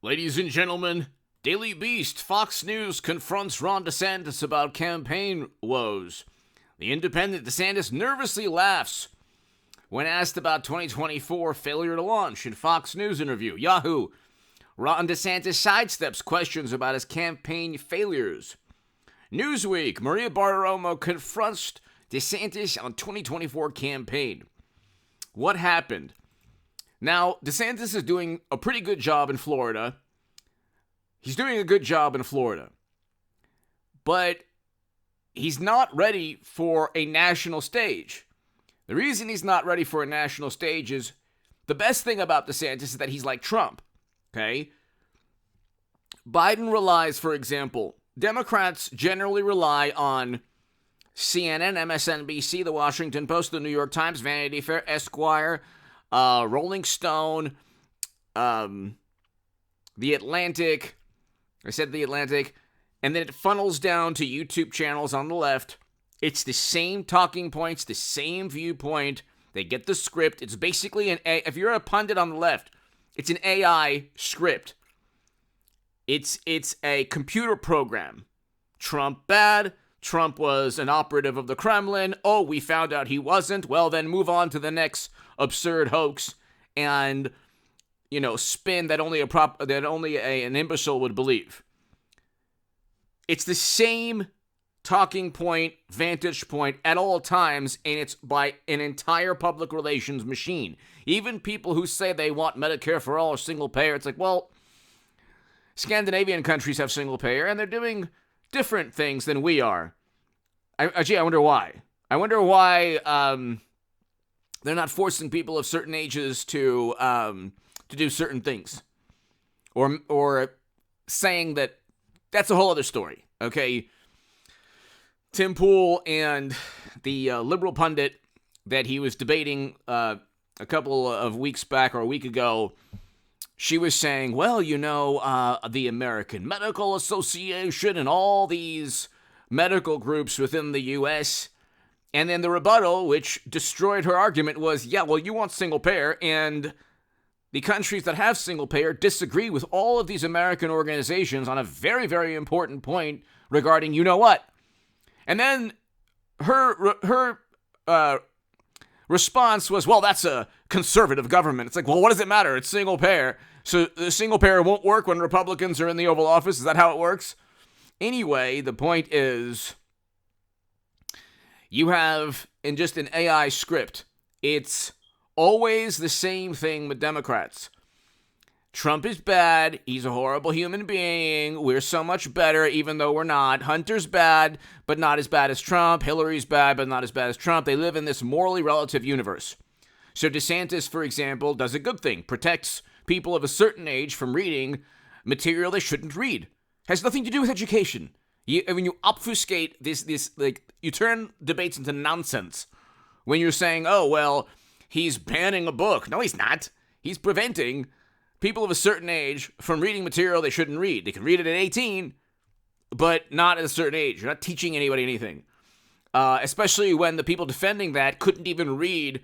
Ladies and gentlemen, Daily Beast, Fox News confronts Ron DeSantis about campaign woes. The Independent, DeSantis nervously laughs when asked about 2024 failure to launch in Fox News interview. Yahoo! Ron DeSantis sidesteps questions about his campaign failures. Newsweek, Maria Bartiromo confronts DeSantis on 2024 campaign. What happened? Now, DeSantis is doing a pretty good job in Florida. He's doing a good job in Florida. But he's not ready for a national stage. The reason he's not ready for a national stage is the best thing about DeSantis is that he's like Trump. Okay? Biden relies, for example, Democrats generally rely on CNN, MSNBC, The Washington Post, The New York Times, Vanity Fair, Esquire, Rolling Stone, The Atlantic. I said The Atlantic. And then it funnels down to YouTube channels on the left. It's the same talking points, the same viewpoint. They get the script. It's basically if you're a pundit on the left, it's an AI script. It's a computer program. Trump bad. Trump was an operative of the Kremlin. Oh, we found out he wasn't. Well, then move on to the next absurd hoax and, spin that only an imbecile would believe. It's the same talking point, vantage point at all times, and it's by an entire public relations machine. Even people who say they want Medicare for all or single payer, it's like, well, Scandinavian countries have single payer, and they're doing different things than we are. I wonder why. I wonder why they're not forcing people of certain ages to do certain things, or saying that that's a whole other story. Okay, Tim Poole and the liberal pundit that he was debating a couple of weeks back or a week ago. She was saying, well, the American Medical Association and all these medical groups within the U.S. And then the rebuttal, which destroyed her argument, was, yeah, well, you want single payer, and the countries that have single payer disagree with all of these American organizations on a very, very important point regarding you-know-what. And then her response was, well, that's a conservative government. It's like, well, what does it matter? It's single payer. So the single payer won't work when Republicans are in the Oval Office? Is that how it works? Anyway, the point is, you have, in just an AI script, it's always the same thing with Democrats. Trump is bad. He's a horrible human being. We're so much better, even though we're not. Hunter's bad, but not as bad as Trump. Hillary's bad, but not as bad as Trump. They live in this morally relative universe. So DeSantis, for example, does a good thing. Protects people of a certain age from reading material they shouldn't read. Has nothing to do with education. When you obfuscate this, like, you turn debates into nonsense. When you're saying, oh, well, he's banning a book. No, he's not. He's preventing people of a certain age from reading material they shouldn't read. They can read it at 18, but not at a certain age. You're not teaching anybody anything. Especially when the people defending that couldn't even read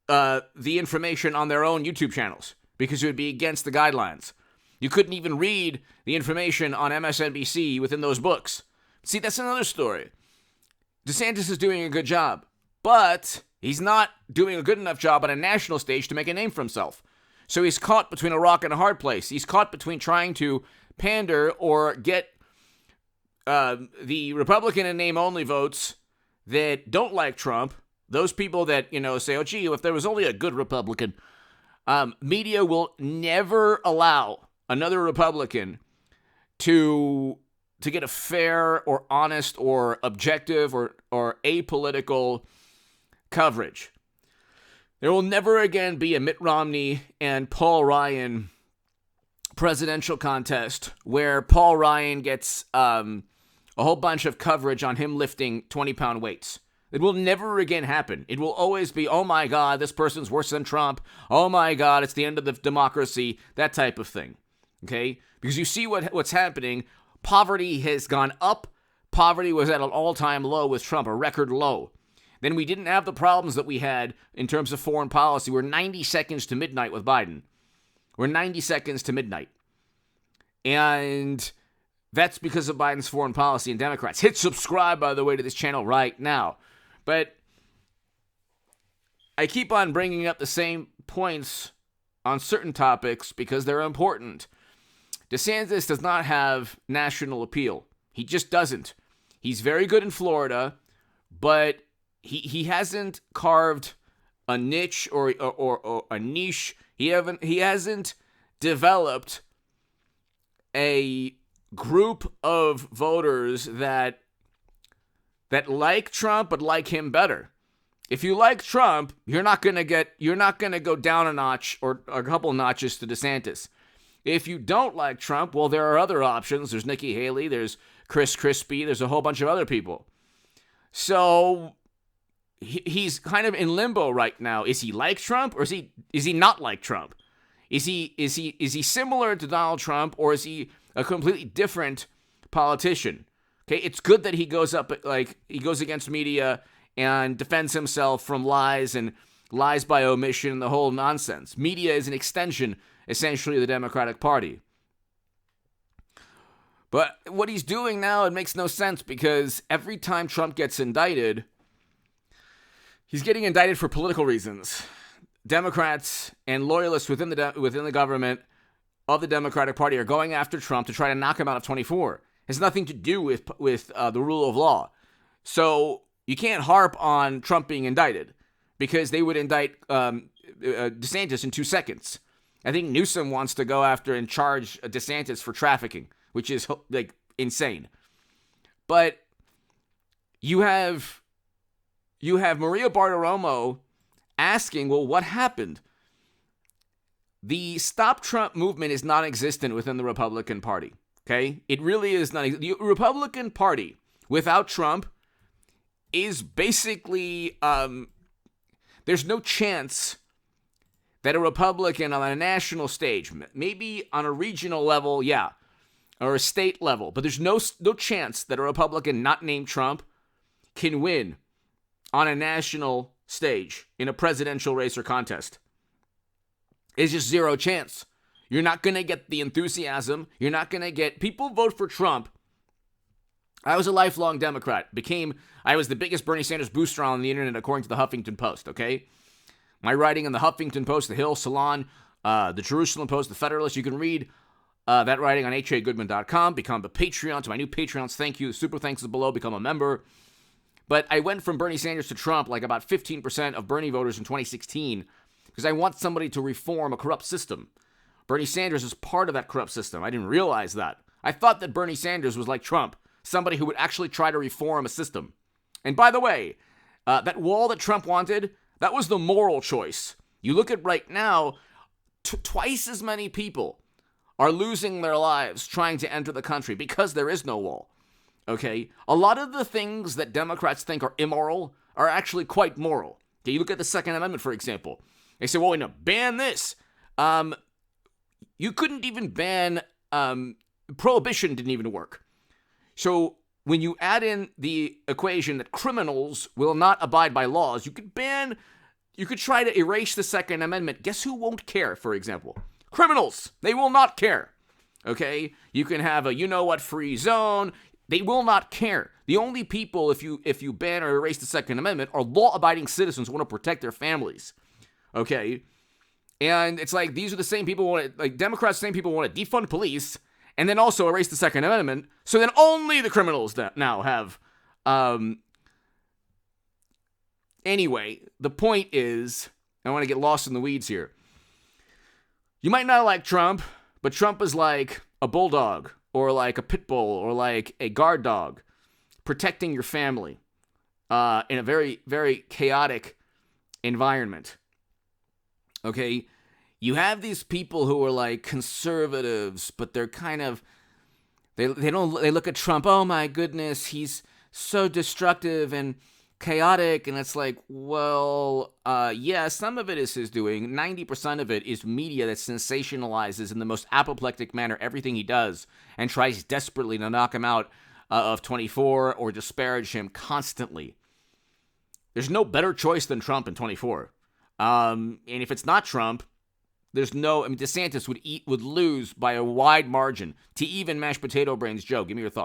the information on their own YouTube channels because it would be against the guidelines. You couldn't even read the information on MSNBC within those books. See, that's another story. DeSantis is doing a good job, but he's not doing a good enough job on a national stage to make a name for himself. So he's caught between a rock and a hard place. He's caught between trying to pander or get the Republican and name-only votes that don't like Trump, those people that, say, oh, gee, if there was only a good Republican, media will never allow another Republican to get a fair or honest or objective or apolitical coverage. There will never again be a Mitt Romney and Paul Ryan presidential contest where Paul Ryan gets a whole bunch of coverage on him lifting 20-pound weights. It will never again happen. It will always be, oh my God, this person's worse than Trump. Oh my God, it's the end of the democracy, that type of thing. Okay? Because you see what's happening. Poverty has gone up. Poverty was at an all-time low with Trump, a record low. Then we didn't have the problems that we had in terms of foreign policy. We're 90 seconds to midnight with Biden. We're 90 seconds to midnight. And that's because of Biden's foreign policy and Democrats. Hit subscribe, by the way, to this channel right now. But I keep on bringing up the same points on certain topics because they're important. DeSantis does not have national appeal. He just doesn't. He's very good in Florida, but he hasn't carved a niche or a niche. He hasn't developed a group of voters that like Trump but like him better. If you like Trump, you're not gonna go down a notch or a couple notches to DeSantis. If you don't like Trump, well, there are other options. There's Nikki Haley, there's Chris Christie, there's a whole bunch of other people. So he's kind of in limbo right now. Is he like Trump or is he not like Trump? Is he similar to Donald Trump or is he a completely different politician? Okay, it's good that he goes against media and defends himself from lies and lies by omission and the whole nonsense. Media is an extension, essentially, of the Democratic Party. But what he's doing now, it makes no sense because every time Trump gets indicted, he's getting indicted for political reasons. Democrats and loyalists within the government of the Democratic Party are going after Trump to try to knock him out of 24. It has nothing to do with the rule of law. So you can't harp on Trump being indicted because they would indict DeSantis in 2 seconds. I think Newsom wants to go after and charge DeSantis for trafficking, which is like insane. But you have Maria Bartiromo asking, well, what happened? The Stop Trump movement is non-existent within the Republican Party. Okay, it really is not. The Republican Party without Trump is basically there's no chance that a Republican on a national stage, maybe on a regional level, yeah, or a state level, but there's no chance that a Republican not named Trump can win on a national stage in a presidential race or contest. It's just zero chance. You're not going to get the enthusiasm. You're not going to get... People vote for Trump. I was a lifelong Democrat. I was the biggest Bernie Sanders booster on the internet according to the Huffington Post, okay? My writing in the Huffington Post, the Hill, Salon, the Jerusalem Post, the Federalist. You can read that writing on hagoodman.com. Become a Patreon. To my new Patreons, thank you. Super thanks is below. Become a member. But I went from Bernie Sanders to Trump like about 15% of Bernie voters in 2016 because I want somebody to reform a corrupt system. Bernie Sanders is part of that corrupt system. I didn't realize that. I thought that Bernie Sanders was like Trump, somebody who would actually try to reform a system. And by the way, that wall that Trump wanted, that was the moral choice. You look at right now, twice as many people are losing their lives trying to enter the country because there is no wall. Okay? A lot of the things that Democrats think are immoral are actually quite moral. Okay, you look at the Second Amendment, for example. They say, well, ban this. You couldn't even ban, prohibition didn't even work. So when you add in the equation that criminals will not abide by laws, you could try to erase the Second Amendment. Guess who won't care, for example? Criminals. They will not care. Okay? You can have a you-know-what free zone. They will not care. The only people, if you ban or erase the Second Amendment, are law-abiding citizens who want to protect their families. Okay? And it's like these are the same people Democrats, same people want to defund police and then also erase the Second Amendment. So then only the criminals that now have. Anyway, the point is, I want to get lost in the weeds here. You might not like Trump, but Trump is like a bulldog or like a pit bull or like a guard dog protecting your family in a very, very chaotic environment. Okay, you have these people who are like conservatives, but they're kind of they look at Trump. Oh my goodness, he's so destructive and chaotic, and it's like, well, yeah, some of it is his doing. 90% of it is media that sensationalizes in the most apoplectic manner everything he does and tries desperately to knock him out of 24 or disparage him constantly. There's no better choice than Trump in 24. And if it's not Trump, DeSantis would lose by a wide margin to even mashed potato brains Joe. Give me your thoughts.